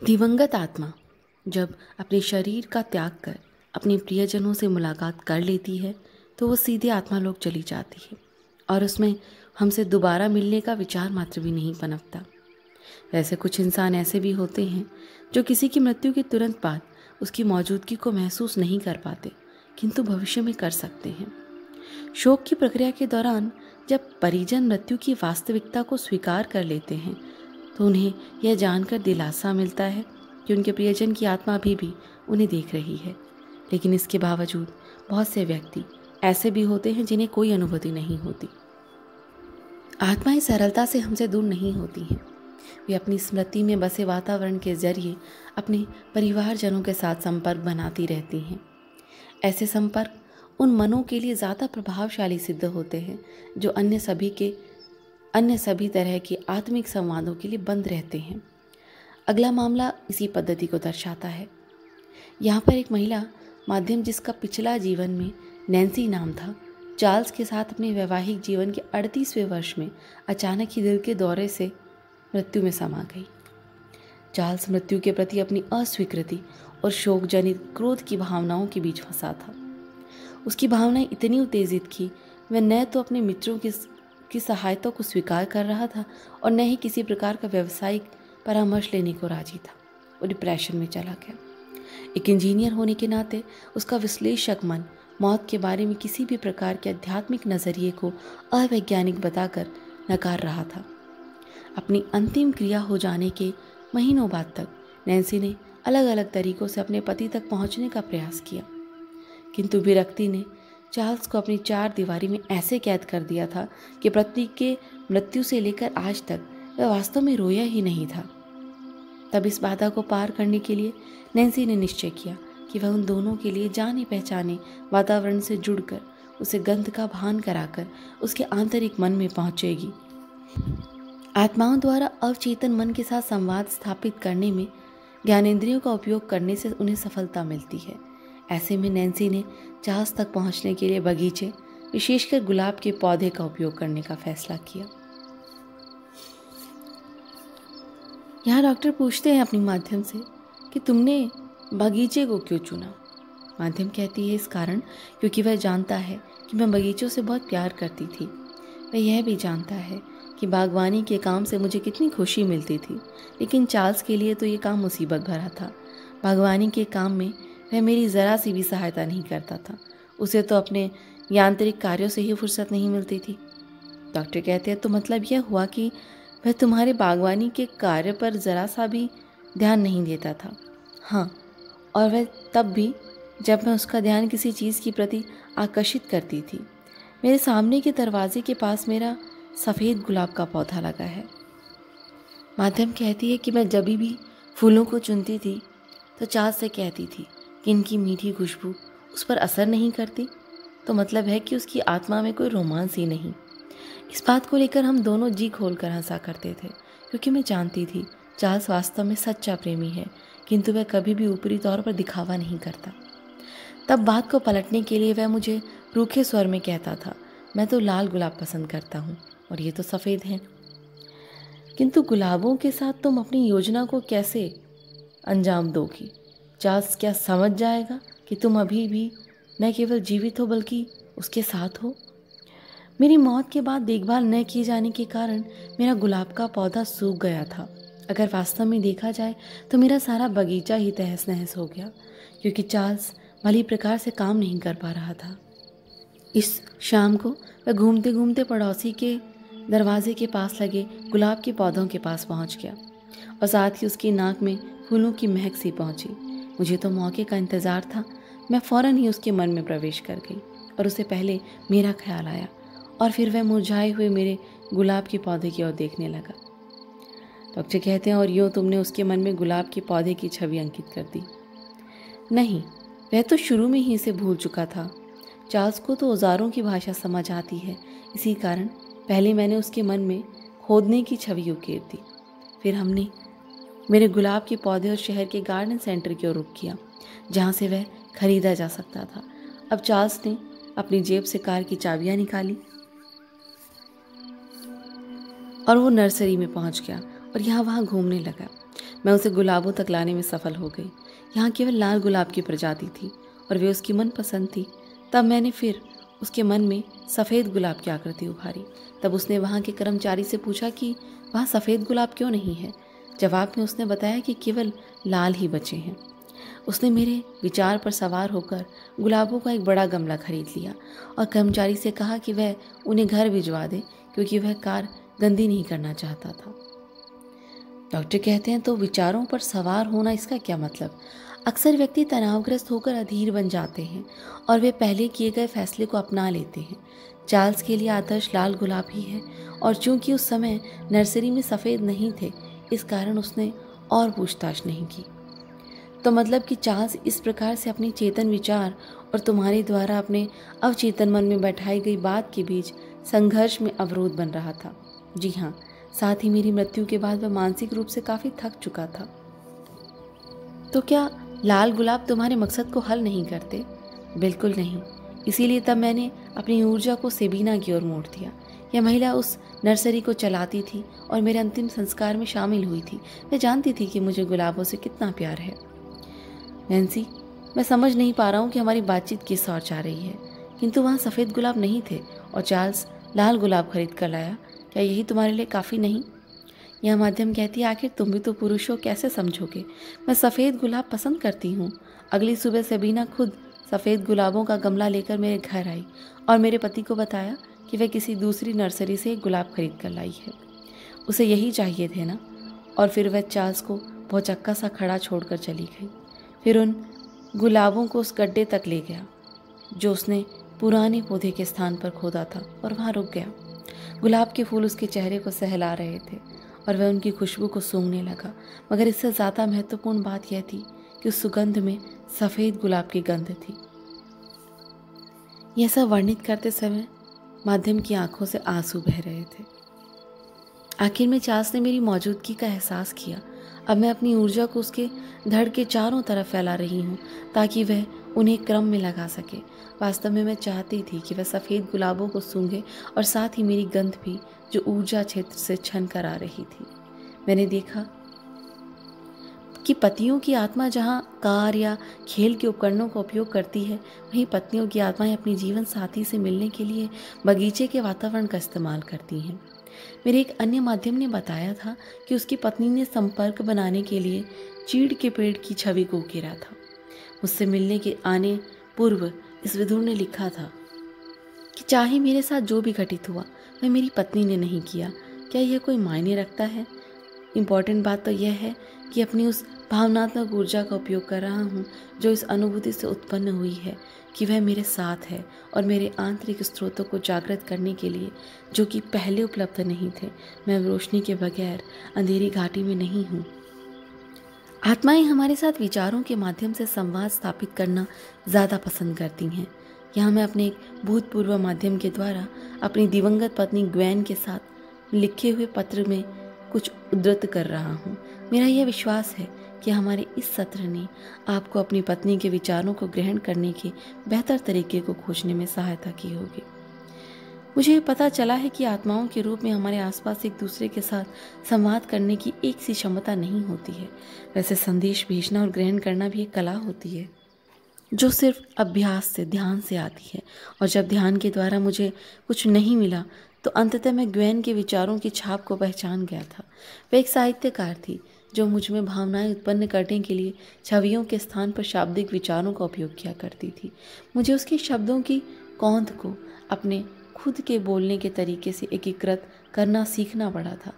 दिवंगत आत्मा जब अपने शरीर का त्याग कर अपने प्रियजनों से मुलाकात कर लेती है तो वो सीधे आत्मालोक चली जाती है और उसमें हमसे दोबारा मिलने का विचार मात्र भी नहीं पनपता। वैसे कुछ इंसान ऐसे भी होते हैं जो किसी की मृत्यु के तुरंत बाद उसकी मौजूदगी को महसूस नहीं कर पाते, किंतु भविष्य में कर सकते हैं। शोक की प्रक्रिया के दौरान जब परिजन मृत्यु की वास्तविकता को स्वीकार कर लेते हैं तो उन्हें यह जानकर दिलासा मिलता है कि उनके प्रियजन की आत्मा अभी भी उन्हें देख रही है। लेकिन इसके बावजूद बहुत से व्यक्ति ऐसे भी होते हैं जिन्हें कोई अनुभूति नहीं होती। आत्माएं सरलता से हमसे दूर नहीं होती हैं। वे अपनी स्मृति में बसे वातावरण के जरिए अपने परिवारजनों के साथ संपर्क बनाती रहती हैं। ऐसे संपर्क उन मनों के लिए ज़्यादा प्रभावशाली सिद्ध होते हैं जो अन्य सभी तरह के आत्मिक संवादों के लिए बंद रहते हैं। अगला मामला इसी पद्धति को दर्शाता है। यहाँ पर एक महिला माध्यम जिसका पिछला जीवन में नैन्सी नाम था, चार्ल्स के साथ अपने वैवाहिक जीवन के 38वें वर्ष में अचानक ही दिल के दौरे से मृत्यु में समा गई। चार्ल्स मृत्यु के प्रति अपनी अस्वीकृति और शोक जनित क्रोध की भावनाओं के बीच फंसा था। उसकी भावनाएं इतनी उत्तेजित थी, वह न तो अपने मित्रों की सहायता को स्वीकार कर रहा था और न ही किसी प्रकार का व्यावसायिक परामर्श लेने को राजी था। वो डिप्रेशन में चला गया। एक इंजीनियर होने के नाते उसका विश्लेषक मन मौत के बारे में किसी भी प्रकार के आध्यात्मिक नज़रिए को अवैज्ञानिक बताकर नकार रहा था। अपनी अंतिम क्रिया हो जाने के महीनों बाद तक नैन्सी ने अलग अलग तरीकों से अपने पति तक पहुंचने का प्रयास किया, किंतु विरक्ति ने चार्ल्स को अपनी चार दीवारी में ऐसे कैद कर दिया था कि पति के मृत्यु से लेकर आज तक वह वास्तव में रोया ही नहीं था। तब इस बाधा को पार करने के लिए नैन्सी ने निश्चय किया कि वह उन दोनों के लिए जाने पहचाने वातावरण से जुड़कर उसे गंध का भान कराकर उसके आंतरिक मन में पहुंचेगी। आत्माओं द्वारा अवचेतन मन के साथ संवाद स्थापित करने में ज्ञानेंद्रियों का उपयोग करने से उन्हें सफलता मिलती है। ऐसे में नैन्सी ने चार्ल्स तक पहुंचने के लिए बगीचे, विशेषकर गुलाब के पौधे का उपयोग करने का फैसला किया। यहाँ डॉक्टर पूछते हैं अपनी माध्यम से कि तुमने बगीचे को क्यों चुना। माध्यम कहती है इस कारण क्योंकि वह जानता है कि मैं बगीचों से बहुत प्यार करती थी। वह यह भी जानता है कि बागवानी के काम से मुझे कितनी खुशी मिलती थी, लेकिन चार्ल्स के लिए तो ये काम मुसीबत भरा था। बागवानी के काम में वह मेरी ज़रा सी भी सहायता नहीं करता था। उसे तो अपने यांत्रिक कार्यों से ही फुर्सत नहीं मिलती थी। डॉक्टर कहते हैं तो मतलब यह हुआ कि वह तुम्हारे बागवानी के कार्य पर ज़रा सा भी ध्यान नहीं देता था। हाँ, और वह तब भी जब मैं उसका ध्यान किसी चीज़ की प्रति आकर्षित करती थी। मेरे सामने के दरवाजे के पास मेरा सफ़ेद गुलाब का पौधा लगा है। माध्यम कहती है कि मैं जब भी फूलों को चुनती थी तो चार्ल्स से कहती थी कि इनकी मीठी खुशबू उस पर असर नहीं करती, तो मतलब है कि उसकी आत्मा में कोई रोमांस ही नहीं। इस बात को लेकर हम दोनों जी खोलकर हंसा करते थे, क्योंकि मैं जानती थी चार्ल्स वास्तव में सच्चा प्रेमी है, किंतु वह कभी भी ऊपरी तौर पर दिखावा नहीं करता। तब बात को पलटने के लिए वह मुझे रूखे स्वर में कहता था, मैं तो लाल गुलाब पसंद करता हूँ और ये तो सफ़ेद हैं। किंतु गुलाबों के साथ तुम अपनी योजना को कैसे अंजाम दोगी? चार्ल्स क्या समझ जाएगा कि तुम अभी भी न केवल जीवित हो बल्कि उसके साथ हो? मेरी मौत के बाद देखभाल न किए जाने के कारण मेरा गुलाब का पौधा सूख गया था। अगर वास्तव में देखा जाए तो मेरा सारा बगीचा ही तहस नहस हो गया, क्योंकि चार्ल्स भली प्रकार से काम नहीं कर पा रहा था। इस शाम को वह घूमते घूमते पड़ोसी के दरवाजे के पास लगे गुलाब के पौधों के पास पहुंच गया और साथ ही उसकी नाक में फूलों की महक सी पहुंची। मुझे तो मौके का इंतज़ार था। मैं फ़ौरन ही उसके मन में प्रवेश कर गई और उसे पहले मेरा ख्याल आया और फिर वह मुरझाए हुए मेरे गुलाब के पौधे की ओर देखने लगा। डॉक्टर कहते हैं और यूँ तुमने उसके मन में गुलाब के पौधे की छवि अंकित कर दी? नहीं, वह तो शुरू में ही इसे भूल चुका था। चार्ल्स को तो औजारों की भाषा समझ आती है, इसी कारण पहले मैंने उसके मन में खोदने की छवि उकेर दी। फिर हमने मेरे गुलाब के पौधे और शहर के गार्डन सेंटर की ओर रुख किया, जहाँ से वह खरीदा जा सकता था। अब चार्ल्स ने अपनी जेब से कार की चाबियाँ निकाली और वो नर्सरी में पहुँच गया और यहाँ वहाँ घूमने लगा। मैं उसे गुलाबों तक लाने में सफल हो गई। यहाँ केवल लाल गुलाब की प्रजाति थी और वे उसकी मनपसंद थी। तब मैंने फिर उसके मन में सफ़ेद गुलाब की आकृति उभारी। तब उसने वहाँ के कर्मचारी से पूछा कि वहाँ सफ़ेद गुलाब क्यों नहीं है। जवाब में उसने बताया कि केवल लाल ही बचे हैं। उसने मेरे विचार पर सवार होकर गुलाबों का एक बड़ा गमला खरीद लिया और कर्मचारी से कहा कि वह उन्हें घर भिजवा दे, क्योंकि वह कार गंदी नहीं करना चाहता था। डॉक्टर कहते हैं तो विचारों पर सवार होना, इसका क्या मतलब? अक्सर व्यक्ति तनावग्रस्त होकर अधीर बन जाते हैं और वे पहले किए गए फैसले को अपना लेते हैं। चार्ल्स के लिए आदर्श लाल गुलाब ही है, और चूंकि उस समय नर्सरी में सफ़ेद नहीं थे, इस कारण उसने और पूछताछ नहीं की। तो मतलब कि चार्ल्स इस प्रकार से अपने चेतन विचार और तुम्हारे द्वारा अपने अवचेतन मन में बैठाई गई बात के बीच संघर्ष में अवरोध बन रहा था। जी हाँ, साथ ही मेरी मृत्यु के बाद वह मानसिक रूप से काफ़ी थक चुका था। तो क्या लाल गुलाब तुम्हारे मकसद को हल नहीं करते? बिल्कुल नहीं। इसीलिए तब मैंने अपनी ऊर्जा को सेबीना की ओर मोड़ दिया। यह महिला उस नर्सरी को चलाती थी और मेरे अंतिम संस्कार में शामिल हुई थी। वह जानती थी कि मुझे गुलाबों से कितना प्यार है। नैन्सी, मैं समझ नहीं पा रहा हूँ कि हमारी बातचीत किस ओर जा रही है। किंतु वहाँ सफ़ेद गुलाब नहीं थे और चार्ल्स लाल गुलाब खरीद कर लाया। क्या यही तुम्हारे लिए काफ़ी नहीं? यह माध्यम कहती है, आखिर तुम भी तो पुरुष हो, कैसे समझोगे? मैं सफ़ेद गुलाब पसंद करती हूँ। अगली सुबह सबीना खुद सफ़ेद गुलाबों का गमला लेकर मेरे घर आई और मेरे पति को बताया कि वह किसी दूसरी नर्सरी से एक गुलाब खरीद कर लाई है। उसे यही चाहिए थे ना। और फिर वह चार्ल्स को भौचक्का सा खड़ा छोड़कर चली गई। फिर उन गुलाबों को उस गड्ढे तक ले गया जो उसने पुराने पौधे के स्थान पर खोदा था और वहाँ रुक गया। गुलाब के फूल उसके चेहरे को सहला रहे थे और वह उनकी खुशबू को सूंघने लगा। मगर इससे ज़्यादा महत्वपूर्ण बात यह थी कि उस सुगंध में सफ़ेद गुलाब की गंध थी। यह सब वर्णित करते समय माध्यम की आंखों से आंसू बह रहे थे। आखिर में चार्ल्स ने मेरी मौजूदगी का एहसास किया। अब मैं अपनी ऊर्जा को उसके धड़ के चारों तरफ फैला रही हूँ ताकि वह उन्हें क्रम में लगा सके। वास्तव में मैं चाहती थी कि वह सफ़ेद गुलाबों को सूंघे और साथ ही मेरी गंध भी, जो ऊर्जा क्षेत्र से छन कर आ रही थी। मैंने देखा कि पतियों की आत्मा जहाँ कार या खेल के उपकरणों का उपयोग करती है, वहीं पत्नियों की आत्माएं अपनी जीवन साथी से मिलने के लिए बगीचे के वातावरण का इस्तेमाल करती हैं। मेरे एक अन्य माध्यम ने बताया था कि उसकी पत्नी ने संपर्क बनाने के लिए चीड़ के पेड़ की छवि को उकेरा था। मुझसे मिलने के आने पूर्व इस विधुर ने लिखा था कि चाहे मेरे साथ जो भी घटित हुआ वह मेरी पत्नी ने नहीं किया। क्या यह कोई मायने रखता है? इम्पॉर्टेंट बात तो यह है कि अपनी उस भावनात्मक ऊर्जा का उपयोग कर रहा हूँ जो इस अनुभूति से उत्पन्न हुई है कि वह मेरे साथ है और मेरे आंतरिक स्रोतों को जागृत करने के लिए, जो कि पहले उपलब्ध नहीं थे। मैं रोशनी के बगैर अंधेरी घाटी में नहीं हूँ। आत्माएं हमारे साथ विचारों के माध्यम से संवाद स्थापित करना ज़्यादा पसंद करती हैं। यहाँ मैं अपने एक भूतपूर्व माध्यम के द्वारा अपनी दिवंगत पत्नी ग्वेन के साथ लिखे हुए पत्र में कुछ उद्धृत कर रहा हूँ। मेरा यह विश्वास है कि हमारे इस सत्र ने आपको अपनी पत्नी के विचारों को ग्रहण करने के बेहतर तरीके को खोजने में सहायता की होगी। मुझे पता चला है कि आत्माओं के रूप में हमारे आसपास एक दूसरे के साथ संवाद करने की एक सी क्षमता नहीं होती है। वैसे संदेश भेजना और ग्रहण करना भी एक कला होती है जो सिर्फ अभ्यास से, ध्यान से आती है। और जब ध्यान के द्वारा मुझे कुछ नहीं मिला तो अंततः मैं ग्वेन के विचारों की छाप को पहचान गया था। वह एक साहित्यकार थी जो मुझ में भावनाएं उत्पन्न करने के लिए छवियों के स्थान पर शाब्दिक विचारों का उपयोग किया करती थी। मुझे उसके शब्दों की कौंध को अपने खुद के बोलने के तरीके से एकीकृत करना सीखना पड़ा था,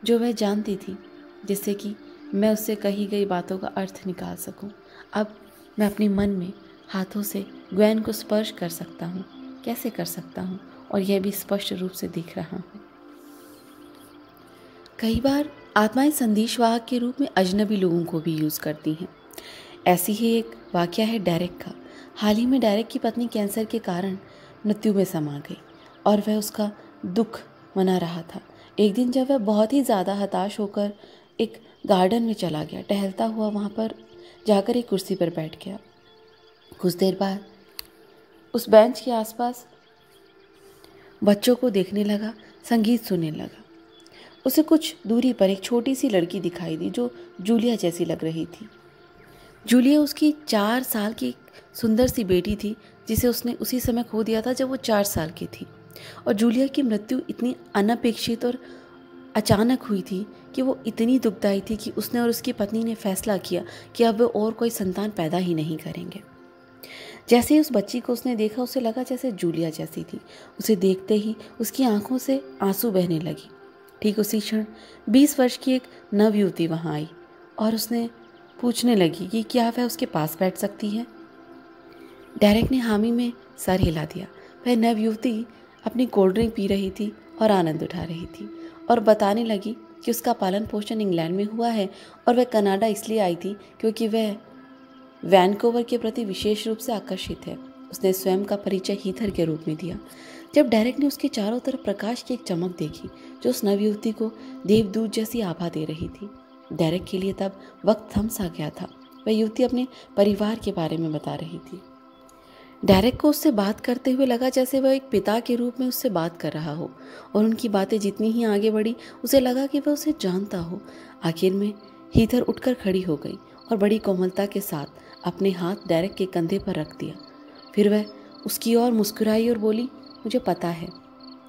जो वह जानती थी, जिससे कि मैं उससे कही गई बातों का अर्थ निकाल सकूं। अब मैं अपने मन में हाथों से ग्वेन को स्पर्श कर सकता हूँ। कैसे कर सकता हूँ? और यह भी स्पष्ट रूप से दिख रहा हूँ। कई बार आत्माएं संदेशवाहक के रूप में अजनबी लोगों को भी यूज़ करती हैं। ऐसी ही एक वाकया है डेरेक का। हाल ही में डेरेक की पत्नी कैंसर के कारण मृत्यु में समा गई और वह उसका दुख मना रहा था। एक दिन जब वह बहुत ही ज़्यादा हताश होकर एक गार्डन में चला गया, टहलता हुआ वहाँ पर जाकर एक कुर्सी पर बैठ गया। कुछ देर बाद उस बेंच के आसपास बच्चों को देखने लगा, संगीत सुनने लगा। उसे कुछ दूरी पर एक छोटी सी लड़की दिखाई दी जो जूलिया जैसी लग रही थी। जूलिया उसकी 4 साल की सुंदर सी बेटी थी जिसे उसने उसी समय खो दिया था जब वो 4 साल की थी। और जूलिया की मृत्यु इतनी अनपेक्षित और अचानक हुई थी कि वो इतनी दुखदाई थी कि उसने और उसकी पत्नी ने फैसला किया कि अब वे और कोई संतान पैदा ही नहीं करेंगे। जैसे ही उस बच्ची को उसने देखा उसे लगा जैसे जूलिया जैसी थी। उसे देखते ही उसकी आंखों से आंसू बहने लगी। ठीक उसी क्षण 20 वर्ष की एक नवयुवती वहाँ आई और उसने पूछने लगी कि क्या वह उसके पास बैठ सकती है। डेरेक ने हामी में सर हिला दिया। वह नवयुवती अपनी कोल्ड ड्रिंक पी रही थी और आनंद उठा रही थी और बताने लगी कि उसका पालन पोषण इंग्लैंड में हुआ है और वह कनाडा इसलिए आई थी क्योंकि वह वैनकूवर के प्रति विशेष रूप से आकर्षित है। उसने स्वयं का परिचय हीथर के रूप में दिया। जब डेरेक ने उसके चारों तरफ प्रकाश की एक चमक देखी जो उस नवयुवती को देवदूत जैसी आभा दे रही थी, डेरेक के लिए तब वक्त थम सा गया था। वह युवती अपने परिवार के बारे में बता रही थी। डेरेक को उससे बात करते हुए लगा जैसे वह एक पिता के रूप में उससे बात कर रहा हो और उनकी बातें जितनी ही आगे बढ़ी उसे लगा कि वह उसे जानता हो। आखिर में हीथर उठकर खड़ी हो गई और बड़ी कोमलता के साथ अपने हाथ डेरेक के कंधे पर रख दिया। फिर वह उसकी ओर मुस्कुराई और बोली, मुझे पता है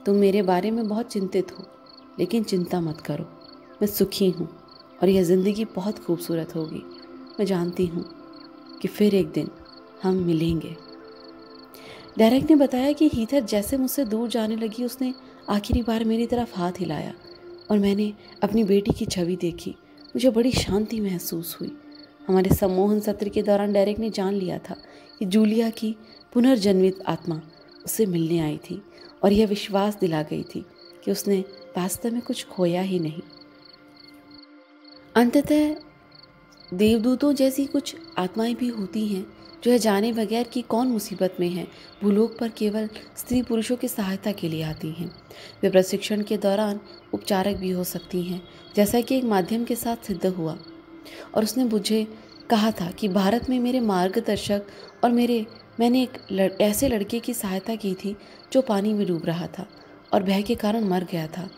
तुम मेरे बारे में बहुत चिंतित हो, लेकिन चिंता मत करो, मैं सुखी हूँ और यह ज़िंदगी बहुत खूबसूरत होगी। मैं जानती हूँ कि फिर एक दिन हम मिलेंगे। डेरेक ने बताया कि हीथर जैसे मुझसे दूर जाने लगी उसने आखिरी बार मेरी तरफ हाथ हिलाया और मैंने अपनी बेटी की छवि देखी। मुझे बड़ी शांति महसूस हुई। हमारे सम्मोहन सत्र के दौरान डेरेक ने जान लिया था कि जूलिया की पुनर्जन्मित आत्मा उससे मिलने आई थी और यह विश्वास दिला गई थी कि उसने वास्तव में कुछ खोया ही नहीं। अंततः देवदूतों जैसी कुछ आत्माएं भी होती हैं जो यह जाने बगैर कि कौन मुसीबत में है भूलोक पर केवल स्त्री पुरुषों की सहायता के लिए आती हैं। वे प्रशिक्षण के दौरान उपचारक भी हो सकती हैं, जैसा कि एक माध्यम के साथ सिद्ध हुआ। और उसने मुझे कहा था कि भारत में मेरे मार्गदर्शक और मैंने एक ऐसे लड़के की सहायता की थी जो पानी में डूब रहा था और भय के कारण मर गया था।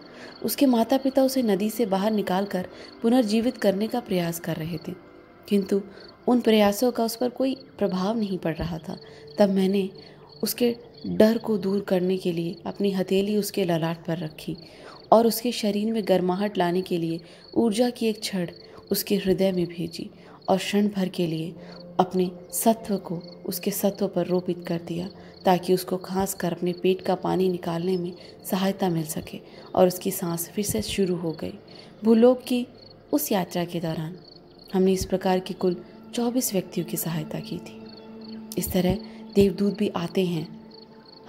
उसके माता पिता उसे नदी से बाहर निकालकर पुनर्जीवित करने का प्रयास कर रहे थे, किंतु उन प्रयासों का उस पर कोई प्रभाव नहीं पड़ रहा था। तब मैंने उसके डर को दूर करने के लिए अपनी हथेली उसके ललाट पर रखी और उसके शरीर में गर्माहट लाने के लिए ऊर्जा की एक छड़ उसके हृदय में भेजी और क्षण भर के लिए अपने सत्व को उसके सत्व पर रोपित कर दिया ताकि उसको खास कर अपने पेट का पानी निकालने में सहायता मिल सके और उसकी सांस फिर से शुरू हो गई। भूलोक की उस यात्रा के दौरान हमने इस प्रकार की कुल 24 व्यक्तियों की सहायता की थी। इस तरह देवदूत भी आते हैं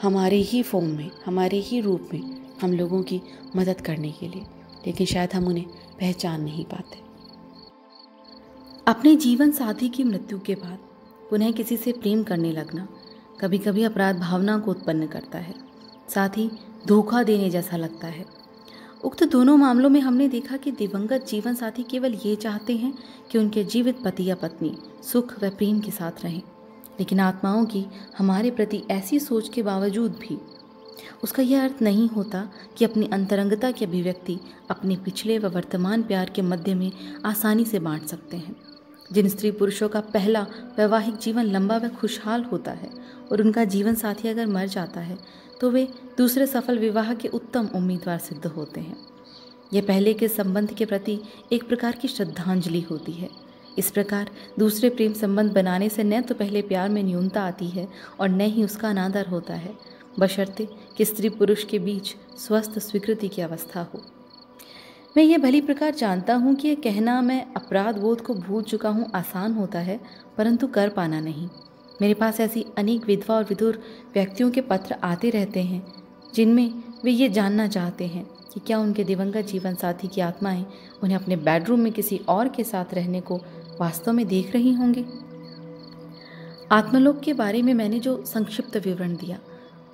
हमारे ही फॉर्म में, हमारे ही रूप में हम लोगों की मदद करने के लिए, लेकिन शायद हम उन्हें पहचान नहीं पाते। अपने जीवन साथी की मृत्यु के बाद पुनः किसी से प्रेम करने लगना कभी कभी अपराध भावना को उत्पन्न करता है, साथ ही धोखा देने जैसा लगता है। उक्त दोनों मामलों में हमने देखा कि दिवंगत जीवन साथी केवल ये चाहते हैं कि उनके जीवित पति या पत्नी सुख व प्रेम के साथ रहें, लेकिन आत्माओं की हमारे प्रति ऐसी सोच के बावजूद भी उसका यह अर्थ नहीं होता कि अपनी अंतरंगता की अभिव्यक्ति अपने पिछले व वर्तमान प्यार के मध्य में आसानी से बांट सकते हैं। जिन स्त्री पुरुषों का पहला वैवाहिक जीवन लंबा व खुशहाल होता है और उनका जीवन साथी अगर मर जाता है तो वे दूसरे सफल विवाह के उत्तम उम्मीदवार सिद्ध होते हैं। यह पहले के संबंध के प्रति एक प्रकार की श्रद्धांजलि होती है। इस प्रकार दूसरे प्रेम संबंध बनाने से न तो पहले प्यार में न्यूनता आती है और न ही उसका अनादर होता है, बशर्ते कि स्त्री पुरुष के बीच स्वस्थ स्वीकृति की अवस्था हो। मैं यह भली प्रकार जानता हूँ कि यह कहना मैं अपराध बोध को भूल चुका हूँ आसान होता है, परंतु कर पाना नहीं। मेरे पास ऐसी अनेक विधवा और विधुर व्यक्तियों के पत्र आते रहते हैं जिनमें वे ये जानना चाहते हैं कि क्या उनके दिवंगत जीवन साथी की आत्माएं उन्हें अपने बेडरूम में किसी और के साथ रहने को वास्तव में देख रही होंगी। आत्मलोक के बारे में मैंने जो संक्षिप्त विवरण दिया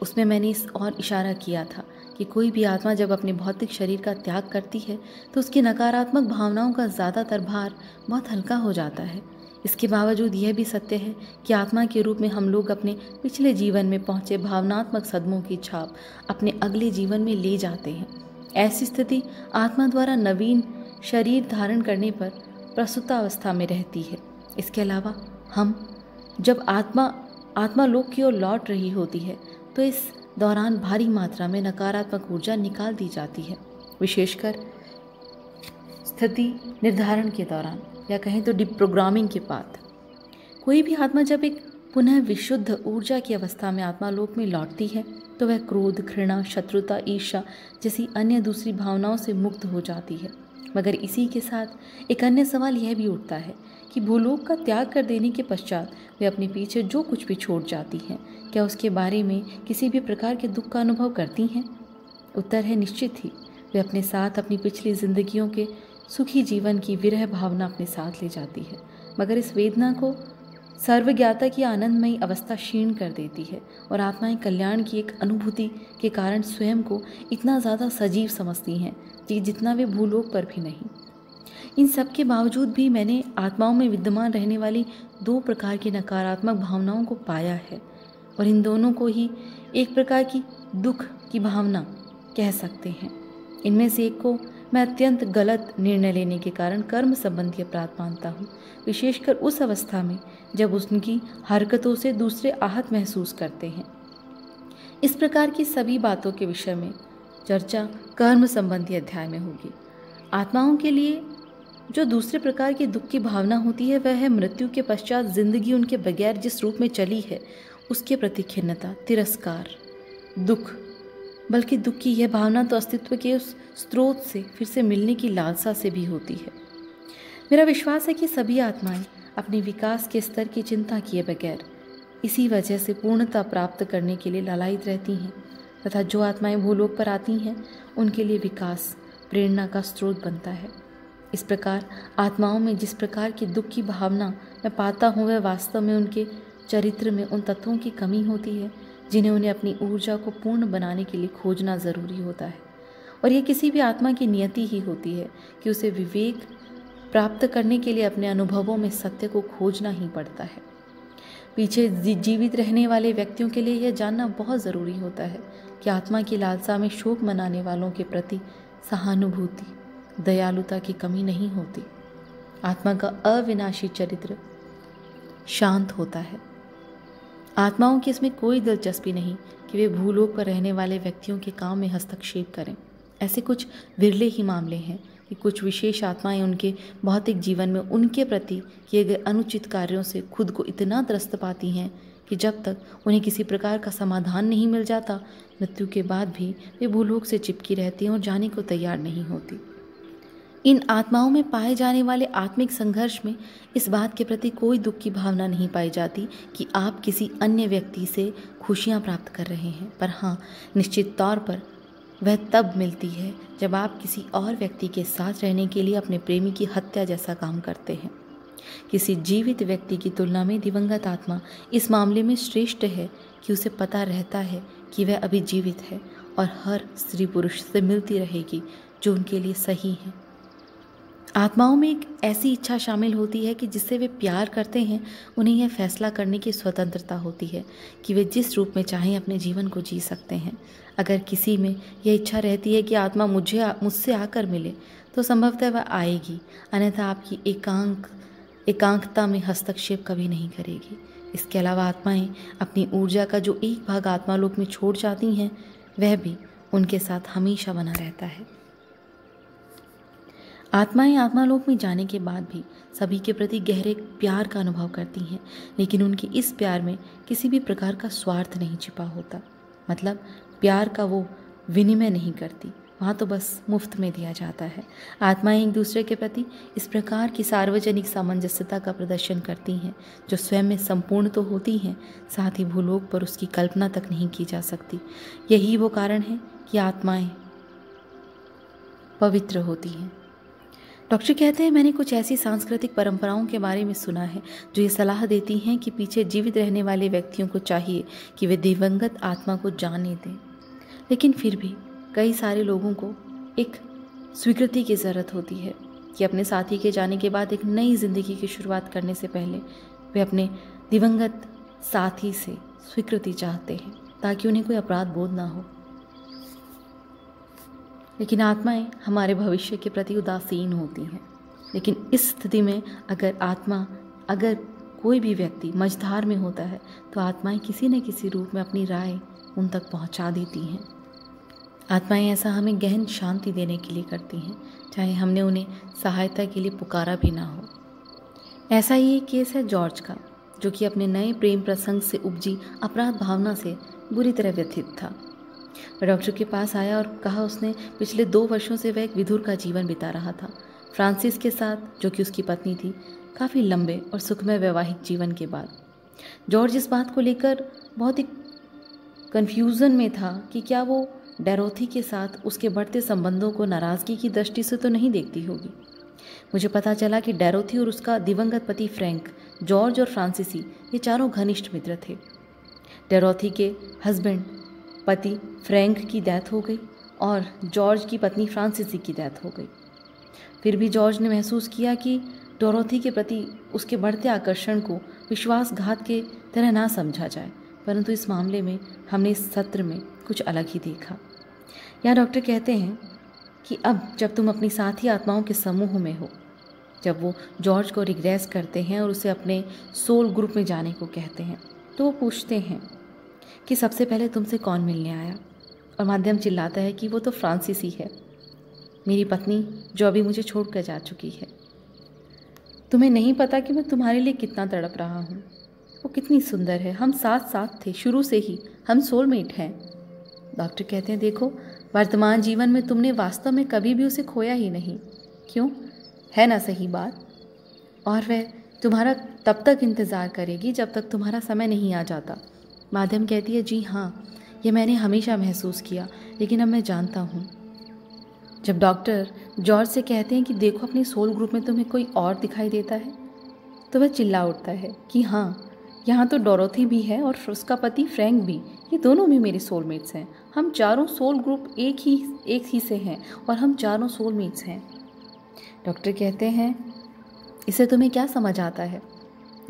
उसमें मैंने इस और इशारा किया था कि कोई भी आत्मा जब अपने भौतिक शरीर का त्याग करती है तो उसकी नकारात्मक भावनाओं का ज़्यादातर भार बहुत हल्का हो जाता है। इसके बावजूद यह भी सत्य है कि आत्मा के रूप में हम लोग अपने पिछले जीवन में पहुँचे भावनात्मक सदमों की छाप अपने अगले जीवन में ले जाते हैं ऐसी स्थिति आत्मा द्वारा नवीन शरीर धारण करने पर प्रसूतावस्था में रहती है। इसके अलावा हम जब आत्मा लोक की ओर लौट रही होती है तो इस दौरान भारी मात्रा में नकारात्मक ऊर्जा निकाल दी जाती है, विशेषकर स्थिति निर्धारण के दौरान या कहें तो डिप्रोग्रामिंग के बाद। कोई भी आत्मा जब एक पुनः विशुद्ध ऊर्जा की अवस्था में आत्मालोक में लौटती है तो वह क्रोध, घृणा, शत्रुता, ईर्ष्या जैसी अन्य दूसरी भावनाओं से मुक्त हो जाती है। मगर इसी के साथ एक अन्य सवाल यह भी उठता है कि भूलोक का त्याग कर देने के पश्चात वे अपने पीछे जो कुछ भी छोड़ जाती हैं, क्या उसके बारे में किसी भी प्रकार के दुख का अनुभव करती हैं? उत्तर है निश्चित ही। वे अपने साथ अपनी पिछली जिंदगियों के सुखी जीवन की विरह भावना अपने साथ ले जाती है, मगर इस वेदना को सर्वज्ञाता की आनंदमयी अवस्था क्षीण कर देती है और आत्माएं कल्याण की एक अनुभूति के कारण स्वयं को इतना ज़्यादा सजीव समझती हैं कि जितना वे भूलोक पर भी नहीं। इन सब के बावजूद भी मैंने आत्माओं में विद्यमान रहने वाली दो प्रकार की नकारात्मक भावनाओं को पाया है और इन दोनों को ही एक प्रकार की दुख की भावना कह सकते हैं। इनमें से एक को मैं अत्यंत गलत निर्णय लेने के कारण कर्म संबंधी अपराध मानता हूँ, विशेषकर उस अवस्था में जब उनकी हरकतों से दूसरे आहत महसूस करते हैं। इस प्रकार की सभी बातों के विषय में चर्चा कर्म संबंधी अध्याय में होगी। आत्माओं के लिए जो दूसरे प्रकार की दुख की भावना होती है वह है मृत्यु के पश्चात जिंदगी उनके बगैर जिस रूप में चली है उसके प्रति खिन्नता, तिरस्कार, दुख। बल्कि दुख की यह भावना तो अस्तित्व के उस स्रोत से फिर से मिलने की लालसा से भी होती है। मेरा विश्वास है कि सभी आत्माएं अपने विकास के स्तर की चिंता किए बगैर इसी वजह से पूर्णता प्राप्त करने के लिए लालायित रहती हैं तथा जो आत्माएं भूलोक पर आती हैं उनके लिए विकास प्रेरणा का स्रोत बनता है। इस प्रकार आत्माओं में जिस प्रकार की दुख की भावना मैं पाता हूँ वह वास्तव में उनके चरित्र में उन तत्वों की कमी होती है जिन्हें उन्हें अपनी ऊर्जा को पूर्ण बनाने के लिए खोजना ज़रूरी होता है। और यह किसी भी आत्मा की नियति ही होती है कि उसे विवेक प्राप्त करने के लिए अपने अनुभवों में सत्य को खोजना ही पड़ता है। पीछे जीवित रहने वाले व्यक्तियों के लिए यह जानना बहुत ज़रूरी होता है कि आत्मा की लालसा में शोक मनाने वालों के प्रति सहानुभूति, दयालुता की कमी नहीं होती। आत्मा का अविनाशी चरित्र शांत होता है। आत्माओं की इसमें कोई दिलचस्पी नहीं कि वे भूलोक पर रहने वाले व्यक्तियों के काम में हस्तक्षेप करें। ऐसे कुछ विरले ही मामले हैं कि कुछ विशेष आत्माएं उनके भौतिक जीवन में उनके प्रति किए गए अनुचित कार्यों से खुद को इतना त्रस्त पाती हैं कि जब तक उन्हें किसी प्रकार का समाधान नहीं मिल जाता, मृत्यु के बाद भी वे भूलोक से चिपकी रहती हैं और जाने को तैयार नहीं होती। इन आत्माओं में पाए जाने वाले आत्मिक संघर्ष में इस बात के प्रति कोई दुख की भावना नहीं पाई जाती कि आप किसी अन्य व्यक्ति से खुशियां प्राप्त कर रहे हैं, पर हाँ, निश्चित तौर पर वह तब मिलती है जब आप किसी और व्यक्ति के साथ रहने के लिए अपने प्रेमी की हत्या जैसा काम करते हैं। किसी जीवित व्यक्ति की तुलना में दिवंगत आत्मा इस मामले में श्रेष्ठ है कि उसे पता रहता है कि वह अभी जीवित है और हर स्त्री पुरुष से मिलती रहेगी जो उनके लिए सही है। आत्माओं में एक ऐसी इच्छा शामिल होती है कि जिससे वे प्यार करते हैं उन्हें यह फैसला करने की स्वतंत्रता होती है कि वे जिस रूप में चाहें अपने जीवन को जी सकते हैं। अगर किसी में यह इच्छा रहती है कि आत्मा मुझसे आकर मिले तो संभवतः वह आएगी, अन्यथा आपकी एकांकता में हस्तक्षेप कभी नहीं करेगी। इसके अलावा आत्माएं अपनी ऊर्जा का जो एक भाग आत्मालोक में छोड़ जाती हैं वह भी उनके साथ हमेशा बना रहता है। आत्माएं आत्मालोक में जाने के बाद भी सभी के प्रति गहरे प्यार का अनुभव करती हैं, लेकिन उनके इस प्यार में किसी भी प्रकार का स्वार्थ नहीं छिपा होता। मतलब प्यार का वो विनिमय नहीं करती, वहाँ तो बस मुफ्त में दिया जाता है। आत्माएं एक दूसरे के प्रति इस प्रकार की सार्वजनिक सामंजस्यता का प्रदर्शन करती हैं जो स्वयं में संपूर्ण तो होती हैं, साथ ही भूलोक पर उसकी कल्पना तक नहीं की जा सकती। यही वो कारण है कि आत्माएं पवित्र होती हैं। डॉक्टर कहते हैं, मैंने कुछ ऐसी सांस्कृतिक परंपराओं के बारे में सुना है जो ये सलाह देती हैं कि पीछे जीवित रहने वाले व्यक्तियों को चाहिए कि वे दिवंगत आत्मा को जाने दें, लेकिन फिर भी कई सारे लोगों को एक स्वीकृति की ज़रूरत होती है कि अपने साथी के जाने के बाद एक नई जिंदगी की शुरुआत करने से पहले वे अपने दिवंगत साथी से स्वीकृति चाहते हैं ताकि उन्हें कोई अपराध बोध ना हो। लेकिन आत्माएं हमारे भविष्य के प्रति उदासीन होती हैं। लेकिन इस स्थिति में अगर कोई भी व्यक्ति मझधार में होता है तो आत्माएं किसी न किसी रूप में अपनी राय उन तक पहुंचा देती हैं। आत्माएं ऐसा हमें गहन शांति देने के लिए करती हैं, चाहे हमने उन्हें सहायता के लिए पुकारा भी ना हो। ऐसा ही एक केस है जॉर्ज का, जो कि अपने नए प्रेम प्रसंग से उपजी अपराध भावना से बुरी तरह व्यथित था। वह डॉक्टर के पास आया और कहा उसने पिछले 2 वर्षों से वह एक विधुर का जीवन बिता रहा था, फ्रांसिस के साथ, जो कि उसकी पत्नी थी, काफ़ी लंबे और सुखमय वैवाहिक जीवन के बाद। जॉर्ज इस बात को लेकर बहुत ही कन्फ्यूज़न में था कि क्या वो डैरोथी के साथ उसके बढ़ते संबंधों को नाराज़गी की दृष्टि से तो नहीं देखती होगी। मुझे पता चला कि डैरोथी और उसका दिवंगत पति फ्रैंक, जॉर्ज और फ्रांसिसी, ये चारों घनिष्ठ मित्र थे। डैरोथी के पति फ्रैंक की डेथ हो गई और जॉर्ज की पत्नी फ्रांसिसी की डेथ हो गई। फिर भी जॉर्ज ने महसूस किया कि डोरोथी के प्रति उसके बढ़ते आकर्षण को विश्वासघात के तरह ना समझा जाए, परंतु इस मामले में हमने इस सत्र में कुछ अलग ही देखा। यहाँ डॉक्टर कहते हैं कि अब जब तुम अपनी साथी आत्माओं के समूह में हो, जब वो जॉर्ज को रिग्रेस करते हैं और उसे अपने सोल ग्रुप में जाने को कहते हैं, तो वो पूछते हैं कि सबसे पहले तुमसे कौन मिलने आया, और माध्यम चिल्लाता है कि वो तो फ्रांसिसी है, मेरी पत्नी जो अभी मुझे छोड़कर जा चुकी है। तुम्हें नहीं पता कि मैं तुम्हारे लिए कितना तड़प रहा हूँ। वो कितनी सुंदर है, हम साथ साथ थे शुरू से ही, हम सोलमेट हैं। डॉक्टर कहते हैं देखो, वर्तमान जीवन में तुमने वास्तव में कभी भी उसे खोया ही नहीं, क्यों? है ना सही बात? और वह तुम्हारा तब तक इंतज़ार करेगी जब तक तुम्हारा समय नहीं आ जाता। माध्यम कहती है जी हाँ, ये मैंने हमेशा महसूस किया, लेकिन अब मैं जानता हूँ। जब डॉक्टर जॉर्ज से कहते हैं कि देखो अपने सोल ग्रुप में तुम्हें कोई और दिखाई देता है, तो वह चिल्ला उठता है कि हाँ, यहाँ तो डोरोथी भी है और उसका पति फ्रैंक भी, ये दोनों भी मेरे सोलमेट्स हैं। हम चारों सोल ग्रुप एक ही से हैं और हम चारों सोलमेट्स हैं। डॉक्टर कहते हैं इससे तुम्हें क्या समझ आता है?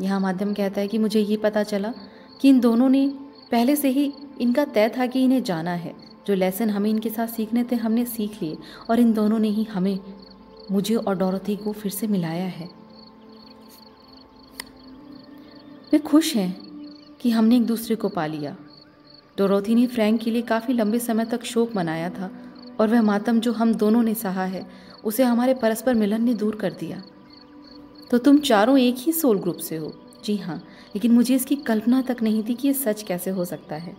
यहाँ माध्यम कहता है कि मुझे ये पता चला कि इन दोनों ने पहले से ही इनका तय था कि इन्हें जाना है। जो लेसन हमें इनके साथ सीखने थे हमने सीख लिए, और इन दोनों ने ही मुझे और डोरोथी को फिर से मिलाया है। वे खुश हैं कि हमने एक दूसरे को पा लिया। डोरोथी ने फ्रैंक के लिए काफ़ी लंबे समय तक शोक मनाया था, और वह मातम जो हम दोनों ने सहा है उसे हमारे परस्पर मिलन ने दूर कर दिया। तो तुम चारों एक ही सोल ग्रुप से हो? जी हाँ, लेकिन मुझे इसकी कल्पना तक नहीं थी कि ये सच कैसे हो सकता है।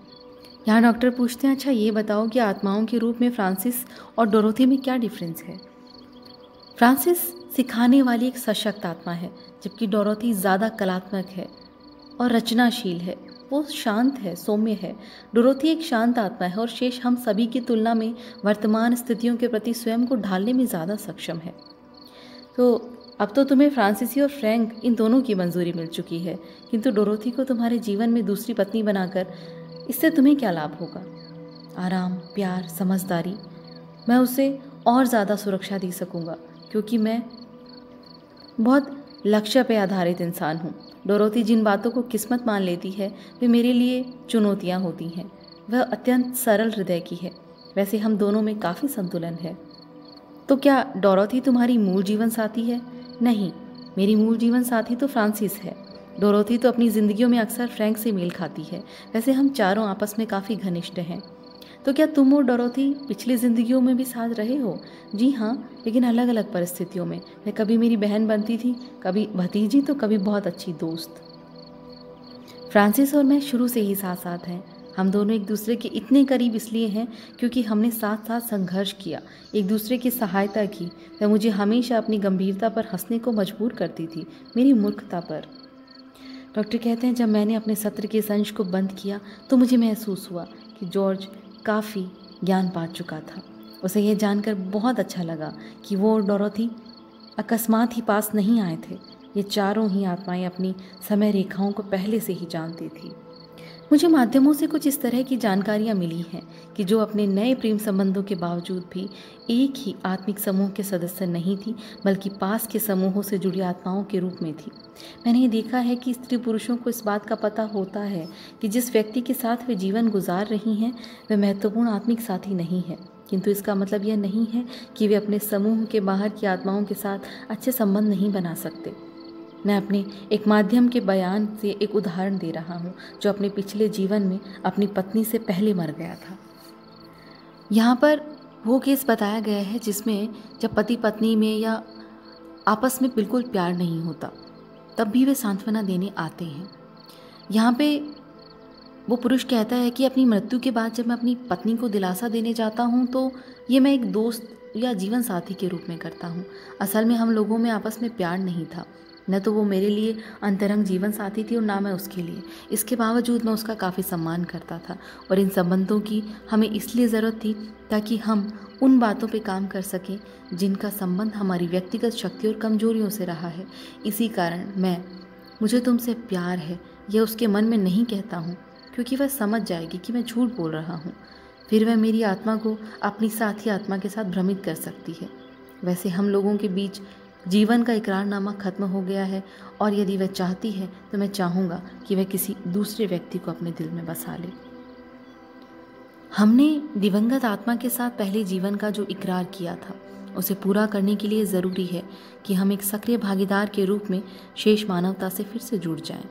यहाँ डॉक्टर पूछते हैं अच्छा ये बताओ कि आत्माओं के रूप में फ्रांसिस और डोरोथी में क्या डिफरेंस है? फ्रांसिस सिखाने वाली एक सशक्त आत्मा है, जबकि डोरोथी ज़्यादा कलात्मक है और रचनाशील है। वो शांत है, सौम्य है। डोरोथी एक शांत आत्मा है और शेष हम सभी की तुलना में वर्तमान स्थितियों के प्रति स्वयं को ढालने में ज़्यादा सक्षम है। तो अब तो तुम्हें फ्रांसिसी और फ्रैंक इन दोनों की मंजूरी मिल चुकी है, किंतु डोरोथी को तुम्हारे जीवन में दूसरी पत्नी बनाकर इससे तुम्हें क्या लाभ होगा? आराम, प्यार, समझदारी। मैं उसे और ज़्यादा सुरक्षा दे सकूँगा, क्योंकि मैं बहुत लक्ष्य पे आधारित इंसान हूँ। डोरोथी जिन बातों को किस्मत मान लेती है वे मेरे लिए चुनौतियाँ होती हैं। वह अत्यंत सरल हृदय की है। वैसे हम दोनों में काफ़ी संतुलन है। तो क्या डोरोथी तुम्हारी मूल जीवन साथी है? नहीं, मेरी मूल जीवन साथी तो फ्रांसिस है। डोरोथी तो अपनी ज़िंदगियों में अक्सर फ्रैंक से मेल खाती है। वैसे हम चारों आपस में काफ़ी घनिष्ठ हैं। तो क्या तुम और डोरोथी पिछली ज़िंदगियों में भी साथ रहे हो? जी हाँ, लेकिन अलग अलग परिस्थितियों में। वह कभी मेरी बहन बनती थी, कभी भतीजी, तो कभी बहुत अच्छी दोस्त। फ्रांसिस और मैं शुरू से ही साथ साथ हैं। हम दोनों एक दूसरे के इतने करीब इसलिए हैं क्योंकि हमने साथ साथ संघर्ष किया, एक दूसरे की सहायता की। वह मुझे हमेशा अपनी गंभीरता पर हंसने को मजबूर करती थी, मेरी मूर्खता पर। डॉक्टर कहते हैं जब मैंने अपने सत्र के इस अंश को बंद किया तो मुझे महसूस हुआ कि जॉर्ज काफ़ी ज्ञान पा चुका था। उसे यह जानकर बहुत अच्छा लगा कि वो और डोरोथी अकस्मात ही पास नहीं आए थे। ये चारों ही आत्माएं अपनी समय रेखाओं को पहले से ही जानती थी। मुझे माध्यमों से कुछ इस तरह की जानकारियाँ मिली हैं कि जो अपने नए प्रेम संबंधों के बावजूद भी एक ही आत्मिक समूह के सदस्य नहीं थी, बल्कि पास के समूहों से जुड़ी आत्माओं के रूप में थी। मैंने ये देखा है कि स्त्री पुरुषों को इस बात का पता होता है कि जिस व्यक्ति के साथ वे जीवन गुजार रही हैं वह महत्वपूर्ण आत्मिक साथी नहीं है। किंतु इसका मतलब यह नहीं है कि वे अपने समूह के बाहर की आत्माओं के साथ अच्छे संबंध नहीं बना सकते। मैं अपने एक माध्यम के बयान से एक उदाहरण दे रहा हूँ जो अपने पिछले जीवन में अपनी पत्नी से पहले मर गया था। यहाँ पर वो केस बताया गया है जिसमें जब पति पत्नी में या आपस में बिल्कुल प्यार नहीं होता, तब भी वे सांत्वना देने आते हैं। यहाँ पे वो पुरुष कहता है कि अपनी मृत्यु के बाद जब मैं अपनी पत्नी को दिलासा देने जाता हूँ तो ये मैं एक दोस्त या जीवन साथी के रूप में करता हूँ। असल में हम लोगों में आपस में प्यार नहीं था, न तो वो मेरे लिए अंतरंग जीवन साथी थी और ना मैं उसके लिए। इसके बावजूद मैं उसका काफ़ी सम्मान करता था और इन संबंधों की हमें इसलिए ज़रूरत थी ताकि हम उन बातों पे काम कर सकें जिनका संबंध हमारी व्यक्तिगत शक्ति और कमजोरियों से रहा है। इसी कारण मुझे तुमसे प्यार है यह उसके मन में नहीं कहता हूँ, क्योंकि वह समझ जाएगी कि मैं झूठ बोल रहा हूँ। फिर वह मेरी आत्मा को अपनी साथी आत्मा के साथ भ्रमित कर सकती है। वैसे हम लोगों के बीच जीवन का इकरारनामा खत्म हो गया है और यदि वह चाहती है तो मैं चाहूँगा कि वह किसी दूसरे व्यक्ति को अपने दिल में बसा ले। हमने दिवंगत आत्मा के साथ पहले जीवन का जो इकरार किया था उसे पूरा करने के लिए ज़रूरी है कि हम एक सक्रिय भागीदार के रूप में शेष मानवता से फिर से जुड़ जाएं।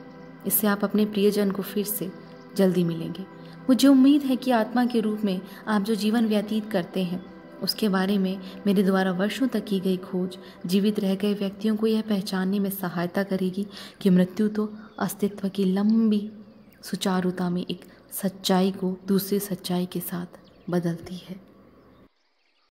इससे आप अपने प्रियजन को फिर से जल्दी मिलेंगे। मुझे उम्मीद है कि आत्मा के रूप में आप जो जीवन व्यतीत करते हैं उसके बारे में मेरे द्वारा वर्षों तक की गई खोज जीवित रह गए व्यक्तियों को यह पहचानने में सहायता करेगी कि मृत्यु तो अस्तित्व की लंबी सुचारुता में एक सच्चाई को दूसरी सच्चाई के साथ बदलती है।